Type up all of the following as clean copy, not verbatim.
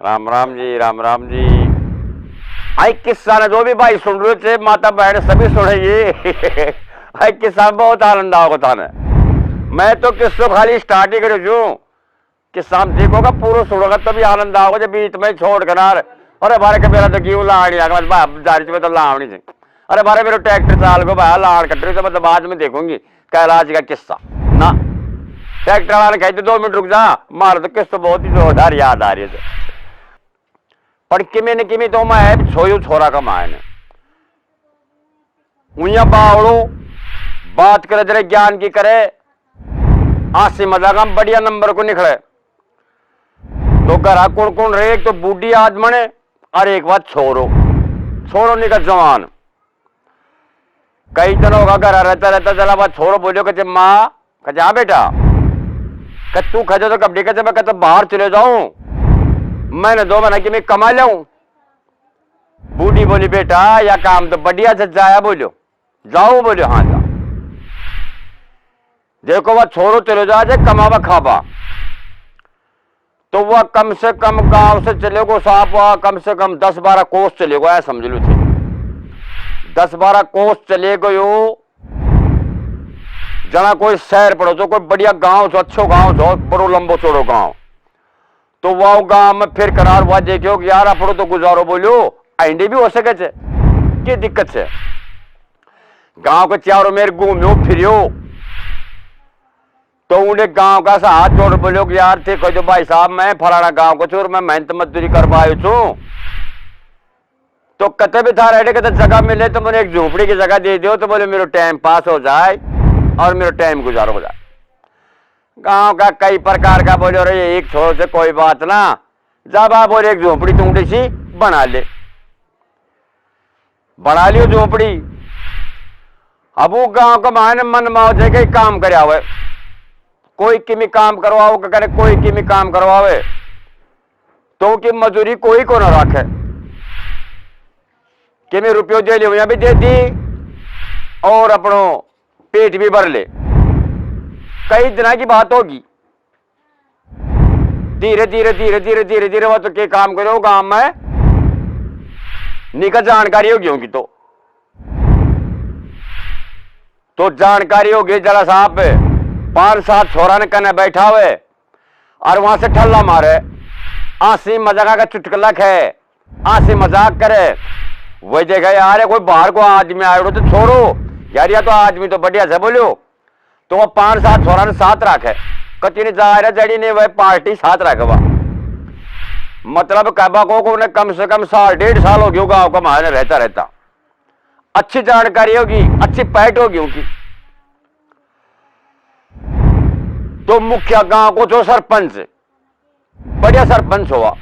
राम राम जी, राम राम जी। आई किस्सा ने जो भी भाई सुन रहे थे, माता बहन सभी सुनेगी। आई किस्सा में बहुत आनंद आओगे थाने। मैं तो किस्सों खाली स्टार्ट ही कर किस्सा देखोगा पूरा सुनोगा तभी आनंद आओगे। जब बीच में छोड़ कर अरे बारे के मेरा तो क्यों लाड़ी आ जारी में तो लावनी थी। अरे बारे मेरे ट्रैक्टर चाल को भाई लाड़ कट रही तो मतलब बाद में देखूंगी कैलाश का किस्सा ना। ट्रैक्टर वाले कहते 2 मिनट रुक जा, मार तो किस्सा बहुत ही जोरदार याद आ रही है। पर किमी ने किमी तो मैं छोयू छोरा का मायने उइया बावड़ो बात करे जरे ज्ञान की करे आसी मजा का बढ़िया नंबर को निकले तो घरा कौन कौन रहे। एक तो बूढ़ी आदमने और एक बात छोरो छोरो निकल जवान। कई दिनों का घर रहता रहता चला बात छोरो बोलो कचे माँ कचे हाँ बेटा कच तू खजो तो कब कचे मैं कहता बाहर चले जाऊं मैंने 2 महीने की मैं कमा लाऊं। बूढ़ी बोली बेटा या काम तो बढ़िया से जाया बोलो जाओ बोलो हाँ जा। देखो वह छोरो चले जाए कमावा खाबा तो वह कम से कम गांव से चलेगो साहब वह कम से कम 10-12 कोस चलेगो ऐसा समझ लो थे। 10-12 कोस चले गयो जना कोई शहर पड़ो तो कोई बढ़िया गांव छो अच्छो गांव छो बड़ो लंबो चौड़ो गांव तो वह गांव में फिर करार हुआ देखियो कि यार अपड़ो तो गुजारो बोलो आइंडे भी हो सके छे क्या दिक्कत है। गांव के चारों मेरे घूम्यो फिरियो तो उन्हें गांव का सा हाथ जोड़ बोलो कि यार थे कहो भाई साहब मैं फलाना गांव को छोर मैं मेहनत मजदूरी कर पायो छू तो कते भी था रेडे कहते जगह मिले तो मुझे एक झोपड़ी की जगह दे दो तो बोले मेरा टाइम पास हो जाए और मेरा टाइम गुजारो हो जाए। गांव का कई प्रकार का बोले रहे एक छोर से कोई बात ना जब आप बोले एक झोपड़ी टूटी सी बना लियो झोपड़ी। अब वो गांव का मायने मन माओ जाए काम करे हुए कोई किमी काम करवाओ करे कोई किमी काम करवावे तो की मजूरी कोई को ना रखे किमी रुपयो दे लिया भी दे दी और अपनो पेट भी भर ले। कई दिन की बात होगी धीरे धीरे धीरे धीरे धीरे धीरे वो तो के काम करो गांव में निकल जानकारी होगी उनकी तो जानकारी होगी जरा साहब 5-7 छोरा ने कने बैठा हुए और वहां से ठल्ला मारे आंसी मजाक का चुटकुला खे आंसी मजाक करे वही देखा यार कोई बाहर को आदमी आए तो छोड़ो यार या तो आदमी तो बढ़िया से बोलो तो वो 5-7 छोरा ने साथ रखे कति ने जा रहा जड़ी ने वह पार्टी साथ रखवा मतलब कहबा को ने कम से कम 1.5 साल हो गया गाँव का मायने रहता रहता अच्छी जानकारी होगी अच्छी पैट होगी उनकी। तो मुखिया गांव को जो सरपंच बढ़िया सरपंच हुआ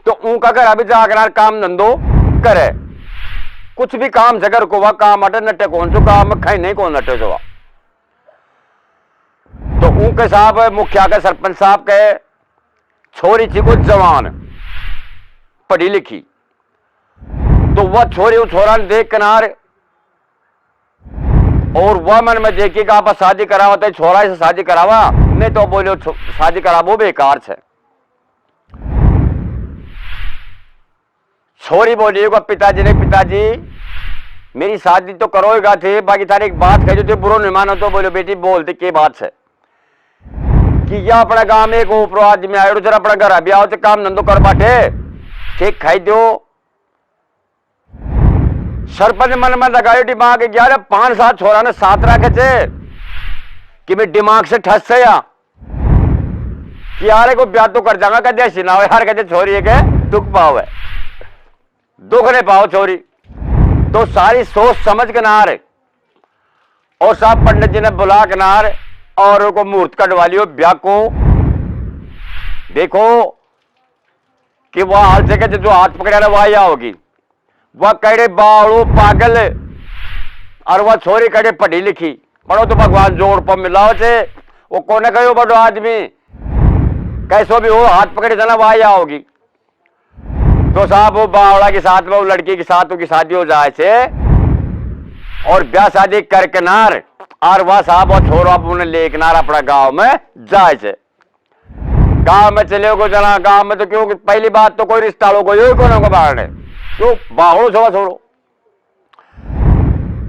तो उनका घर अभी जाकर काम धंधो करे कुछ भी काम जगर को वह काम अटे नटे कौन सो काम खाई नहीं कौन नटे जो तो उनके साहब मुखिया के सरपंच साहब के छोरी थी कुछ जवान पढ़ी लिखी तो वह छोरी उस छोरा ने देख किनार और वह मन में देखी कि आप शादी करावा तो छोरा से शादी करावा नहीं तो बोलो शादी करावो बेकार छे। छोरी बोली पिताजी ने पिताजी मेरी शादी तो करोगा थे बाकी तारी एक बात कही जो बुरो नहीं मानो तो बोलो बेटी बोलते के बात है कि यह अपने गांव में एक ऊपर आदमी आयो जरा अपना घर अभी आओ तो काम धंधो कर बाटे ठीक खाई दो। सरपंच मन में लगायो दिमाग 5-7 छोरा ने साथ रखे थे कि मैं दिमाग से ठस से या कि यार को ब्याह तो कर जाऊंगा कहते सिनाओ यार कहते छोरी के दुख पाओ है दुख नहीं पाओ छोरी तो सारी सोच समझ के नार और साहब पंडित जी ने बुला के नार और उनको मुहूर्त कटवा लियो ब्याह को। देखो कि वह हाल से कहते जो हाथ पकड़ा वह या होगी वह कड़े बावड़ो पागल और वह छोरी कड़े पढ़ी लिखी पढ़ो तो भगवान जोड़ पर मिलाओ से वो कोने कहो बड़ो आदमी कैसो भी हो हाथ पकड़े जाना वह या होगी। तो साहब वो बावड़ा के साथ में वो लड़की के साथ उनकी शादी हो जाए से और ब्याह शादी करके नार और वह साहब और छोरो अपने लेके नार अपना गांव में जाए से गांव में चले गो जना, गांव में तो क्यों पहली बात तो कोई रिश्ता लो कोई कोने को बाहर ने क्यों बाहरो छोड़ो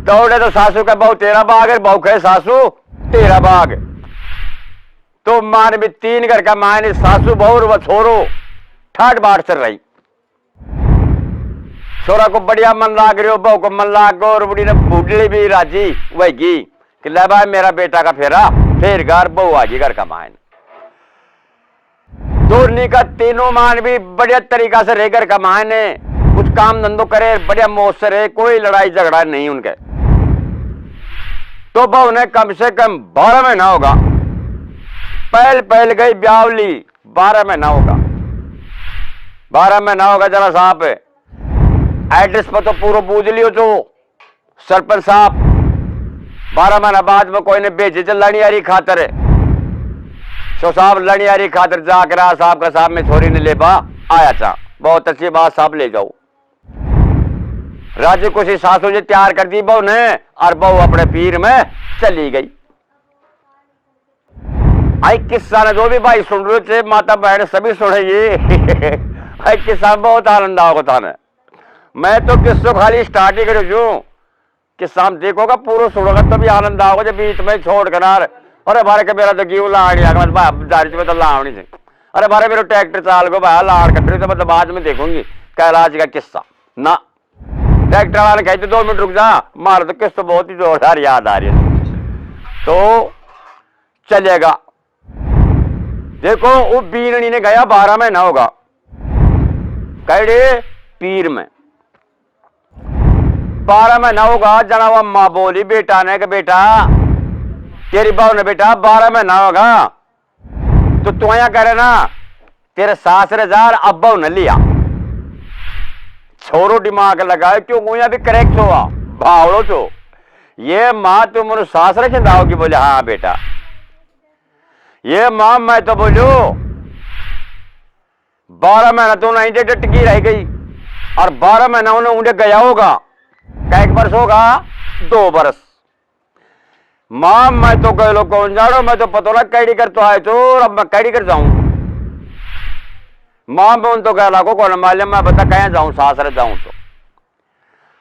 दौड़े तो सासू का बहु तेरा बाग है, बहु कहे सासू तेरा बाग। तो मान भी 3 घर का मान सासू बहु और छोरो ठाट बाट चल रही। छोरा को बढ़िया मन लाग रही हो, बहू को मन लाग गो, और बुढ़ी ने बुढ़ली भी राजी वही कि ले भाई मेरा बेटा का फेरा फिर घर बहू आजी घर का मान। दोनों का तीनों मान भी बढ़िया तरीका से रह घर का मान है, कुछ काम धंधो करे बढ़िया मौज से रहे, कोई लड़ाई झगड़ा नहीं उनके। तो बहू ने कम से कम 12 महीना होगा पहल गई ब्यावली, 12 महीना होगा 12 महीना होगा जरा साहब एड्रेस पर तो पूरा बूझ लियो जो सरपंच साहब। 12 महीना बाद में कोई ने भेजे चल लड़ियारी खातर है, सो साहब लड़ियारी खातर जाकर साहब का साहब में छोरी ने ले बा आया था, बहुत अच्छी बात साहब ले जाओ। राजी कुछ सासू जी तैयार कर दी बहू ने, और बहू अपने पीर में चली गई। आई किस्सा ने जो भी भाई सुन रहे थे माता बहन सभी सुनेगी। आई किस्सा बहुत आनंद आओगे थाने। मैं तो किस्सों खाली स्टार्ट ही करूँ किस्सा देखोगा पूरा सुनोगा तो भी आनंद आओगे, जब बीच में छोड़ कर अरे भारे के मेरा तो क्यों लाड़ी दारिश में तो लावनी थी, अरे भारे मेरा ट्रैक्टर चाल को भाई लाड़ कट रही तो मतलब बाद में देखूंगी कैलाश का किस्सा ना। ट्रैक्टर वाले कहते 2 मिनट रुक जा, मार तो किस्सा बहुत ही जोरदार याद आ रही है तो चलेगा। देखो वो बीरणी ने गया 12 महीना होगा कहे पीर में, 12 महीना होगा जना हुआ माँ बोली बेटा ने कि बेटा तेरी बहू ने बेटा 12 महीना होगा तो तू यहाँ करे ना तेरे सासरे जार अब बहू ने लिया। छोरो दिमाग लगाए क्यों यहाँ भी करेक्ट हुआ भावड़ो तो ये माँ तुम मुझे सासरे खिंदाओगी, बोले हाँ बेटा। ये माँ मैं तो बोलू 12 महीना तो नहीं डटकी रह गई, और 12 महीना उन्हें उन्हें गया होगा, एक वर्ष होगा 2 वर्ष। मां मैं तो कह लो कौन जानो, मैं तो पता लग कैडी कर तो आए तो अब मैं कैडी कर जाऊं। मां में उन तो कह लागो कौन मालूम, मैं बता कहीं जाऊं सासरे जाऊं तो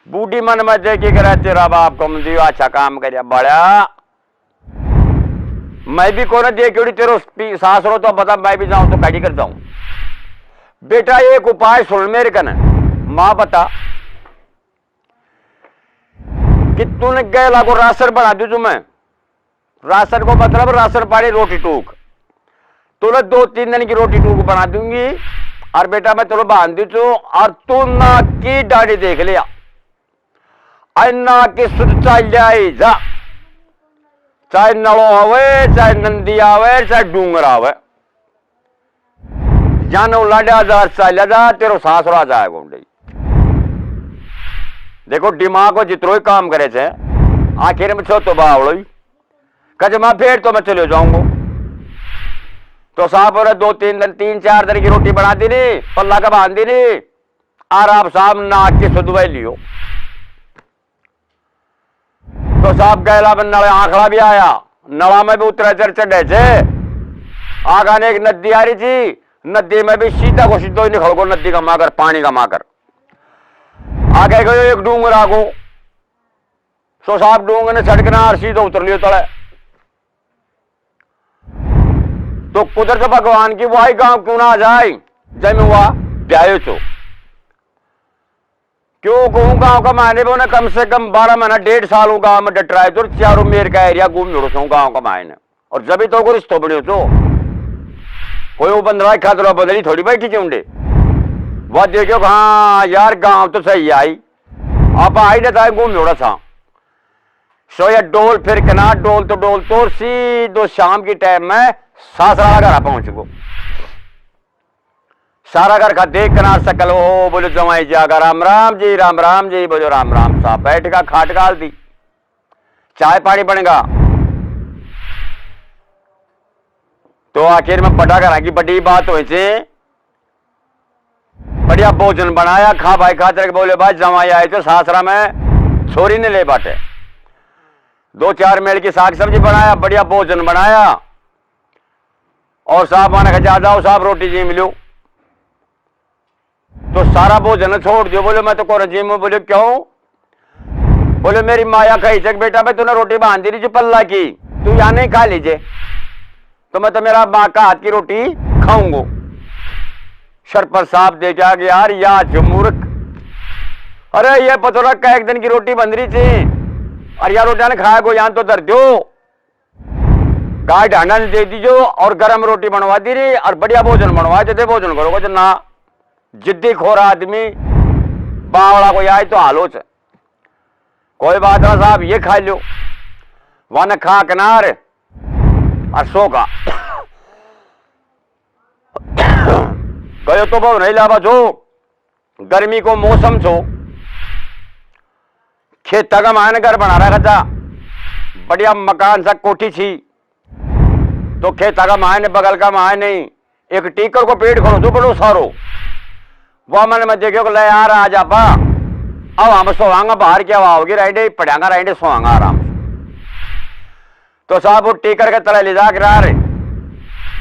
बूढ़ी मन में देखी करे तेरा बाप को मुझे अच्छा काम कर बड़ा, मैं भी कौन देखी तेरो सासरो तो बता मैं भी जाऊं तो कैडी कर जाऊं। बेटा एक उपाय सुन मेरे कन, मां बता कि तूने गए लागो राशन बना दी तुम्हें, राशन को मतलब राशन पानी रोटी टूक, तूने 2-3 दिन की रोटी टूक बना दूंगी, और बेटा मैं तुलो बांध दी तू, और तू ना की दाढ़ी देख लिया ना की सुध चल जाए जा, चाहे नड़ो आवे चाहे नंदी आवे चाहे डूंगर आवे, जानो लाडा जा चल जा तेरो सासुर आ जाएगा। देखो दिमाग को जितरो ही काम करे थे आखिर में छो तो बावड़ो ही कज मैं फिर तो मैं चले जाऊंगा। तो साहब और 2-3 दिन 3-4 दिन की रोटी बना दी नहीं, पल्ला का बांध दी नहीं, और आप साहब नाक के सुधवाई लियो। तो साहब गैला में नड़ा आंकड़ा भी आया, नड़ा में भी उतरा चढ़े थे, आगा ने एक नदी आ रही थी, नदी में भी सीधा को सीधो ही निकल गो, नदी का माकर पानी का माकर आगे गयो एक डूंगर आगो, सो साहब डूंगर ने छटकना और सीधा उतर लियो तले। तो कुदरत भगवान की वही गांव क्यों ना आ जाए जय में हुआ ब्यायो चो क्यों कहूं गांव का मायने में कम से कम 12 महीना 1.5 साल हूं गांव में डट रहा है, तो चारों मेर का एरिया घूम जोड़ो गांव का मायने, और जब भी तो को रिश्तो बड़े तो कोई वो बंदरा खातर बदली थोड़ी बैठी चुंडे वह देखो हाँ यार गांव तो सही आई, आप आई ना घूम जोड़ा था। सो या डोल फिर कना डोल तो सीधो शाम की टाइम में सासरा घर पहुंच गो, सारा घर का देख कनार सकल हो बोलो जमाई जागा राम राम जी बोलो राम राम साहब बैठ का खाट गाल दी, चाय पानी बनेगा। तो आखिर में बड़ा घर की बड़ी बात हुई थी, बढ़िया भोजन बनाया खा भाई खातर बोले भाई जमाई आए तो सासरा में छोरी ने ले बाटे, 2-4 मेल की साग सब्जी बनाया, बढ़िया भोजन बनाया, और साहब माने खा जाओ साहब रोटी जी मिलो। तो सारा भोजन छोड़ दियो। बोले मैं तो को रजीम हूं। बोले क्यों? बोले मेरी माया कही तक बेटा मैं तूने रोटी बांध दी जो पल्ला की, तू यहां नहीं खा लीजिए तो मैं तो मेरा माँ का हाथ की रोटी खाऊंगा। सरपंच साहब देखा कि यार या मूर्ख, अरे ये पता लगा एक दिन की रोटी बन रही थी और यार रोटियां ने खाया को यहाँ तो दर दो, गाय ढांडा ने दे दीजो और गर्म रोटी बनवा दी रही और बढ़िया भोजन बनवा देते। भोजन करोगे तो ना जिद्दी खोर आदमी बावड़ा को आए तो हालोच कोई बात ना साहब ये खा लो। वन खा किनार और सो का गयो तो बहु नहीं लावा छो। गर्मी को मौसम छो, खेत का मान घर बना रखा था, बढ़िया मकान सा कोठी थी। तो खेत का मान बगल का मान नहीं, एक टीकर को पेड़ खोलो तो बड़ो सारो। वह मन में देखो ले यार आज आपा अब हम सोवांगा बाहर क्या आओगे राइडे पढ़ांगा राइडे सोवांगा आराम से। तो साहब वो टीकर के तरह ले जा गिरार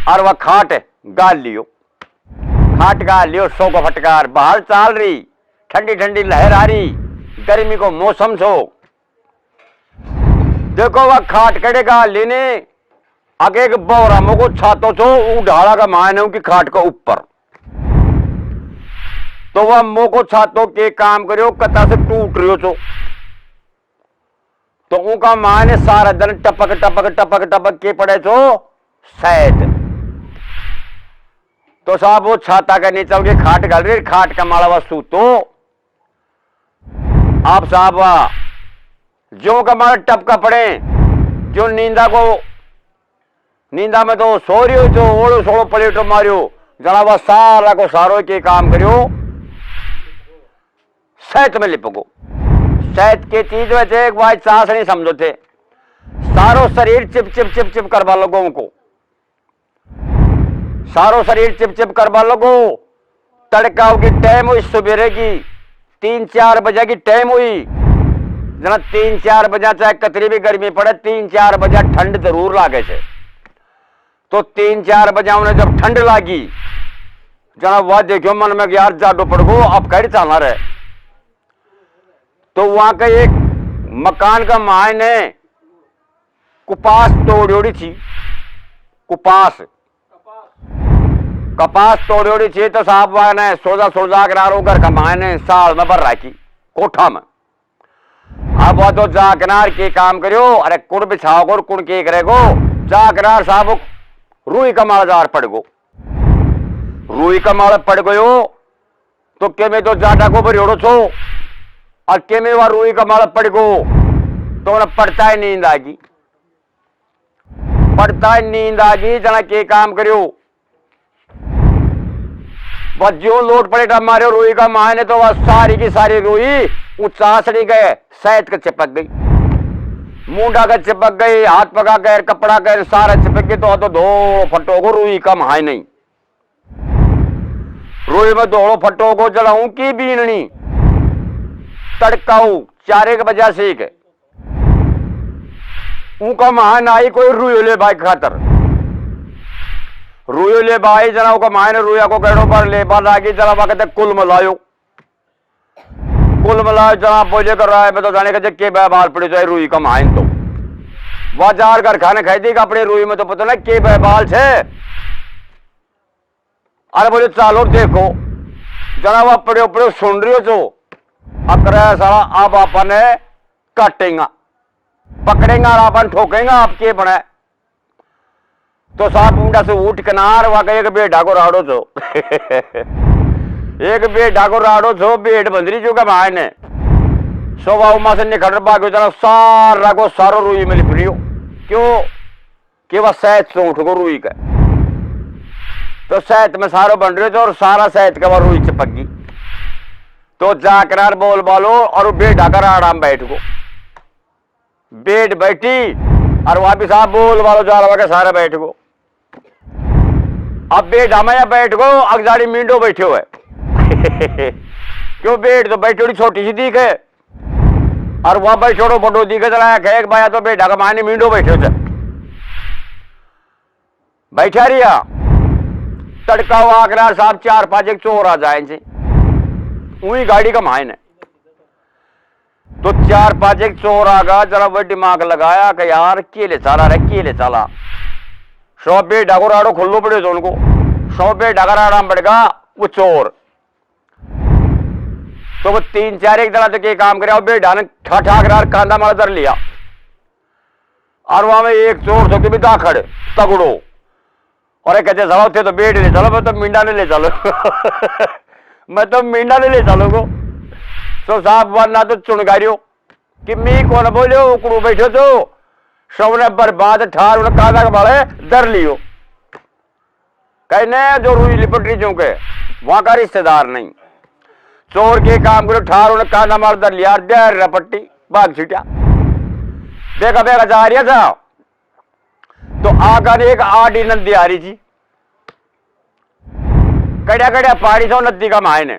और वह खाट गाल लियो, खाट गाल लियो। सो को फटकार बाहर चाल रही, ठंडी ठंडी लहर आ रही, गर्मी को मौसम छो। देखो वह खाट कड़े गाल लेने आगे एक बोरामो को छातो छो उड़ाड़ा का मान की खाट को ऊपर। तो वह मो को छातो के काम करियो कता से टूट रही हो तो उनका मान सारा दिन टपक टपक टपक टपक के पड़े छो शायद। तो साहब वो छाता के नीचे उनकी खाट गल रही, खाट का माला वस्तु तो आप साहब जो का माला टपका पड़े जो नींदा में तो सो रही हो जो ओड़ो सोड़ो पलेटो मारियो जना वह सारा को सारो के काम करियो सैत में लिपको। सैत के चीज में थे एक बार सांस नहीं समझो थे, सारो शरीर चिप चिप चिप चिप करवा लोगों को, सारो शरीर चिप चिप करवा लोगो। तड़काओ की टाइम हुई सुबेरे की 3-4 बजे की टाइम हुई जना 3-4 बजे चाहे कतरी भी गर्मी पड़े 3-4 बजे ठंड जरूर लागे छे। तो 3-4 बजे उन्हें जब ठंड लागी जना वह देखो मन में यार जाडो पड़ गो अब कैसे चलना रहे। तो वहां का एक मकान का मायने कुपास तोड़ोड़ी थी, कपास तोड़ोड़ी थी। तो साहब ने सोजा करा घर का मायने साल में भर रखी कोठा में। अब वह तो जा किनार के काम करियो, अरे कुड़ बिछाओ गो कुड़ के करेगो जा किनार साहब रूई का माल जार पड़ गो, रूई का माल पड़ गयो तो के में तो जाटा को बरियोड़ो छो और के में वह रूई का माल पड़ गो तो उन्हें पड़ता है नींद आगी जना के काम करियो। वह जो लोट पड़ेगा मारे रूई का मायने तो वह सारी की सारी रूई उचासड़ी गए सैत का चिपक गई, मुंडा का चिपक गई, हाथ पका गए कपड़ा गए सारा चिपक गई। तो दो फटो को रूई का माय नहीं, रूई में दौड़ो फटो को जलाऊं की बीननी तड़काऊ 4 बजे से उनका महान आई कोई रुयोले भाई खातर रुयोले भाई जना का मायने रुया को कहनो पर ले बार आगे जरा कहते कुल मिलायो जना बोझे कर रहा है। मैं तो जाने का के बाल पड़े जाए रुई का मायन तो वह जार कर खाने खाई दी अपने रुई में तो पता ना के बाल छे। अरे बोले चालो देखो जना वह पड़े पड़े सुन रही हो जो अकर सारा अब अपन काटेगा पकड़ेगा और अपन ठोकेगा आपके बने। तो साहब मुंडा से उठ किनार वाकई एक बेटा को राड़ो छो एक बेटा को राड़ो छो बेट बंदरी जो का भाई ने सोवा उमा से निकल बागो जना सारा को सारो रुई में लिप रियो क्यों कि वह सैत से उठ को रुई का तो सैत में सारो बन रहे थे और सारा सैत का वह रुई चिपक गई। तो जाकर बोल बालो और बेटा कर आराम बैठ गो बेट बैठी और वापिस आप बोल बालो जा रहा सारा बैठ गो। अब बेटा मैं बैठ गो अगजाड़ी मींडो बैठे हुए क्यों बेट तो बैठोड़ी छोटी सी दिख है और वह बैठोड़ो बड़ो दिखे चलाया एक बाया तो बेटा का मायने मींडो बैठे थे। बैठा रिया तड़का हुआ अकरार साहब 4-5 एक चोर आ जाए वही गाड़ी का मायन है। तो 4-5 एक चोर आ गया, जरा वो दिमाग लगाया कि यार केले चला रे केले चला 100 पे डगोराड़ो खुल्लो पड़े जो उनको 100 पे डगराड़ा पड़ेगा वो चोर। तो वो 3-4 एक दला तक काम करे बेटा ने ठाठाकर कांदा मारा धर लिया और वहां में एक चोर तो भी दा खड़े तगड़ो और कहते चलो थे तो बेट ले चलो मैं तो मींडा ने ले चलो मैं तो मींडा ने ले चलो को सो साहब वरना तो चुनगारियो कि मी कौन बोलियो उकड़ू बैठो तो सबने बर्बाद ठार उन्हें कांदा के बाले धर लियो कहने जो रुई लिपटरी चौके वहां का रिश्तेदार नहीं चोर के काम करो ठार उन्हें कांदा मार धर लिया देर रपट्टी भाग छुटिया देखा बेगा जा रहा था तो आकर एक आड़ी नदी आ रही थी कड़िया कड़िया पहाड़ी था नदी का मायने